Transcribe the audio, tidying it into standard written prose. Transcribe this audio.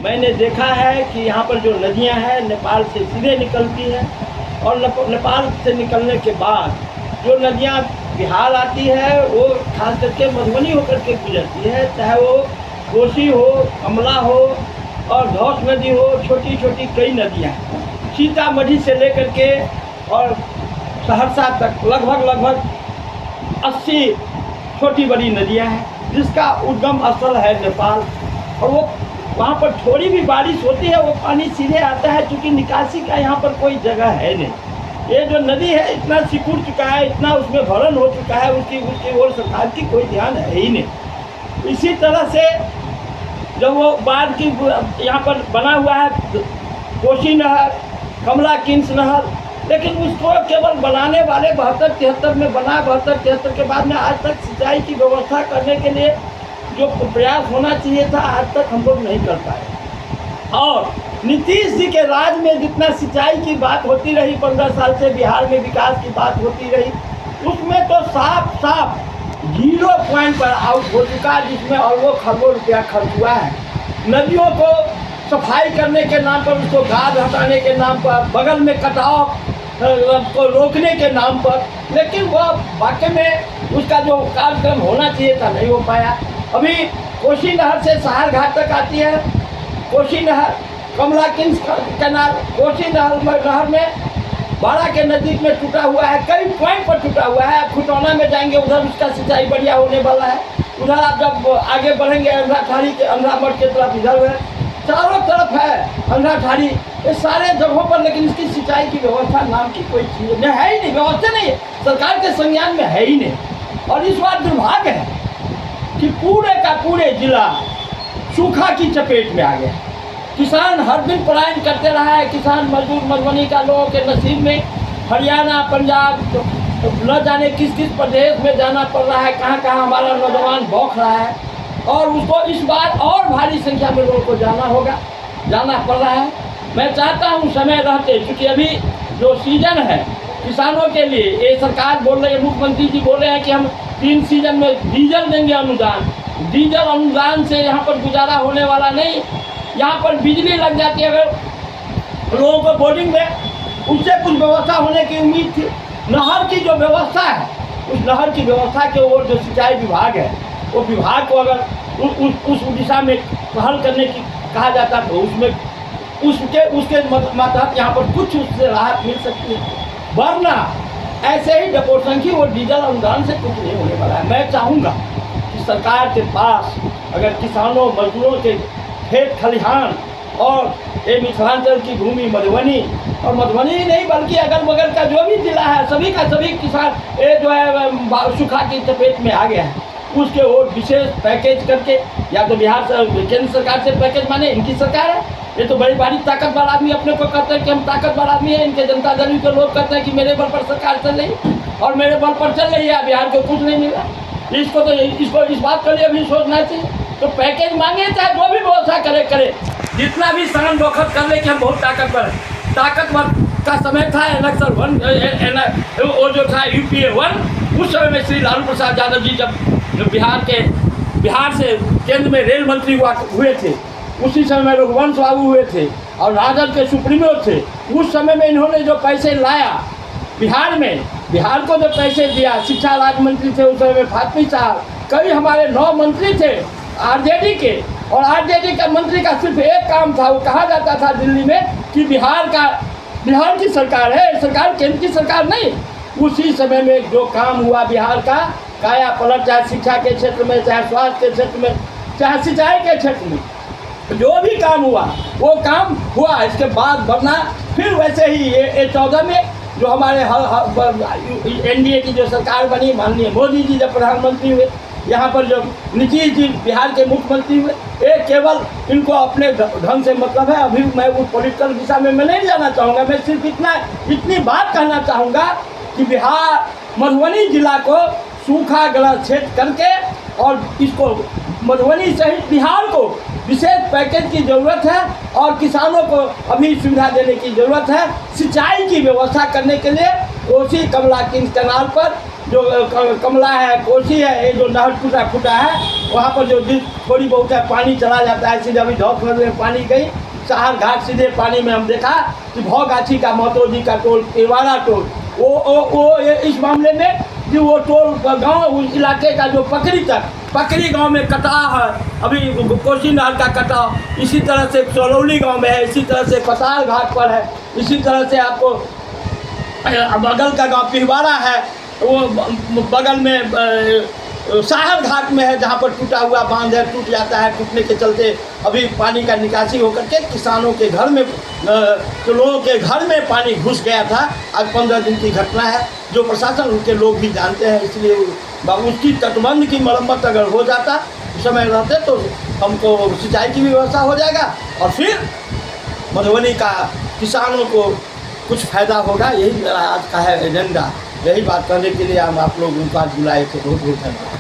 मैंने देखा है कि यहाँ पर जो नदियाँ हैं नेपाल से सीधे निकलती हैं और नेपाल से निकलने के बाद जो नदियाँ बिहार आती है वो खास करके मधुबनी होकर के गुजरती है, चाहे वो कोसी हो, कमला हो और धौस नदी हो, छोटी छोटी कई नदियाँ हैं। सीतामढ़ी से लेकर के और सहरसा तक लगभग 80 छोटी बड़ी नदियाँ हैं जिसका उद्गम स्थल है नेपाल। और वो वहाँ पर थोड़ी भी बारिश होती है वो पानी सीधे आता है, क्योंकि निकासी का यहाँ पर कोई जगह है नहीं। ये जो नदी है इतना सिकुड़ चुका है, इतना उसमें भरण हो चुका है, उसकी ओर सरकार की कोई ध्यान है ही नहीं। इसी तरह से जब वो बाढ़ की यहाँ पर बना हुआ है कोसी नहर, कमला किन्स नहर, लेकिन उसको केवल बनाने वाले 72-73 में बना, 72-73 के बाद में आज तक सिंचाई की व्यवस्था करने के लिए जो प्रयास होना चाहिए था आज तक हम लोग नहीं कर पाए। और नीतीश जी के राज में जितना सिंचाई की बात होती रही 15 साल से, बिहार में विकास की बात होती रही, उसमें तो साफ 0 पॉइंट पर आउट हो चुका है, जिसमें अरबों रुपया खर्च हुआ है। नदियों को सफाई करने के नाम पर, उसको गाद हटाने के नाम पर, बगल में कटाव को रोकने के नाम पर, लेकिन वह वाकई में उसका जो कार्यक्रम होना चाहिए था नहीं हो पाया। अभी कोसी नहर से सहार घाट तक आती है कोसी नहर, कमला किन्स कैनाल, कोसी नहर में बाड़ा के नज़दीक में टूटा हुआ है, कई पॉइंट पर टूटा हुआ है। आप खुटौना में जाएंगे उधर उसका सिंचाई बढ़िया होने वाला है, उधर आप जब आगे बढ़ेंगे अंधाठाड़ी के अंधामठ के तरफ, इधर है, चारों तरफ है अंधाठाड़ी, ये सारे जगहों पर, लेकिन इसकी सिंचाई की व्यवस्था नाम की कोई चीज़ नहीं है, ही नहीं, व्यवस्था नहीं है, सरकार के संज्ञान में है ही नहीं। और इस बार दुर्भाग्य है कि पूरे का पूरे जिला सूखा की चपेट में आ गया। किसान हर दिन पलायन करते रहा है, किसान मजदूर मधुबनी का लोगों के नसीब में हरियाणा, पंजाब, न जाने किस किस प्रदेश में जाना पड़ रहा है, कहाँ कहाँ हमारा नौजवान बौख रहा है। और उसको इस बार और भारी संख्या में लोगों को जाना पड़ रहा है। मैं चाहता हूँ समय रहते, क्योंकि अभी जो सीजन है किसानों के लिए, ये सरकार बोल रही है, मुख्यमंत्री जी बोल रहे हैं कि हम 3 सीजन में डीजल देंगे अनुदान। डीजल अनुदान से यहाँ पर गुजारा होने वाला नहीं। यहाँ पर बिजली लग जाती है अगर लोगों को बोर्डिंग में, उससे कुछ व्यवस्था होने की उम्मीद थी। नहर की जो व्यवस्था है, उस नहर की व्यवस्था के ओर जो सिंचाई विभाग है, वो विभाग को अगर उस दिशा में पहल करने की कहा जाता तो उसमें उसके मातहत यहाँ पर कुछ उससे राहत मिल सकती है, वरना ऐसे ही डपोसंखी और डीजल अनुदान से कुछ नहीं होने वाला है। मैं चाहूँगा कि सरकार के पास अगर किसानों मजदूरों के खेत खलिहान और ये मिथिलांचल की भूमि मधुबनी, और मधुबनी ही नहीं बल्कि अगल बगल का जो भी जिला है, सभी का सभी किसान ये जो है सूखा की चपेट में आ गया है, उसके ओर विशेष पैकेज करके, या तो बिहार से केंद्र सरकार से पैकेज, माने इनकी सरकार है, ये तो बड़ी भारी ताकतवर आदमी अपने को कहते हैं कि हम ताकतवर आदमी हैं। इनके जनता दल के लोग कहते हैं कि मेरे बल पर सरकार चल रही और मेरे बल पर चल रही है, बिहार को कुछ नहीं मिला। इसको तो इस बात के लिए भी सोचना चाहिए। तो पैकेज मांगे, चाहे जो भी व्यवस्था करे, जितना भी सड़न बखत कर ले कि हम बहुत ताकतवर हैं। ताकतवर का समय था नक्सल 1, वो जो था UPA 1, उस समय में श्री लालू प्रसाद यादव जी जब बिहार से केंद्र में रेल मंत्री हुए थे, उसी समय रघुवंश बाबू हुए थे और राजद के सुप्रीमो थे। उस समय में इन्होंने जो पैसे लाया बिहार में, बिहार को जो पैसे दिया, शिक्षा राज्य मंत्री थे उस समय में फातमी साहब, कई हमारे 9 मंत्री थे RJD के, और RJD का मंत्री का सिर्फ एक काम था, वो कहा जाता था दिल्ली में कि बिहार की सरकार है, सरकार केंद्र की सरकार नहीं। उसी समय में जो काम हुआ बिहार का काया पलट, चाहे शिक्षा के क्षेत्र में, चाहे स्वास्थ्य के क्षेत्र में, चाहे सिंचाई के क्षेत्र में, जो भी काम हुआ वो काम हुआ। इसके बाद वरना फिर वैसे ही ये 14 में जो हमारे NDA की जो सरकार बनी, माननीय मोदी जी जब प्रधानमंत्री हुए, यहाँ पर जो नीतीश जी बिहार के मुख्यमंत्री हुए, ये केवल इनको अपने ढंग से मतलब है। अभी मैं उस पॉलिटिकल दिशा में मैं नहीं जाना चाहूँगा, मैं सिर्फ इतनी बात कहना चाहूँगा कि बिहार मधुबनी जिला को सूखाग्रस्त क्षेत्र करके, और इसको मधुबनी सहित बिहार को विशेष पैकेज की ज़रूरत है, और किसानों को अभी सुविधा देने की ज़रूरत है। सिंचाई की व्यवस्था करने के लिए कोसी कमला किंग कैनाल पर जो कमला है, कोसी है, ये जो नहर टूटा फूटा है, वहाँ पर जो थोड़ी बहुत है पानी चला जाता है। सीधे अभी धौक में पानी गई साहर घाट, सीधे पानी में हम देखा कि भौगाछी का महतो जी का टोल, पेवाड़ा टोल, वो इस मामले में कि वो टोल गांव, उस इलाके का जो पकड़ी गांव में कटाव है, अभी कोसी नहर का कटाव, इसी तरह से सोलौली गांव में है, इसी तरह से पताल घाट पर है, इसी तरह से आपको बगल का गांव पिहवाड़ा है, वो बगल में साहर घाट में है, जहाँ पर टूटा हुआ बांध है, टूट जाता है, टूटने के चलते अभी पानी का निकासी होकर के किसानों के घर में, तो लोगों के घर में पानी घुस गया था। आज 15 दिन की घटना है, जो प्रशासन उनके लोग भी जानते हैं, इसलिए उसकी तटबंध की मरम्मत अगर हो जाता समय रहते तो हमको सिंचाई की भी व्यवस्था हो जाएगा और फिर मधुबनी का किसानों को कुछ फ़ायदा होगा। यही मेरा आज का है एजेंडा। यही बात करने के लिए हम आप लोग उनको आज बुलाए थे। बहुत बहुत धन्यवाद।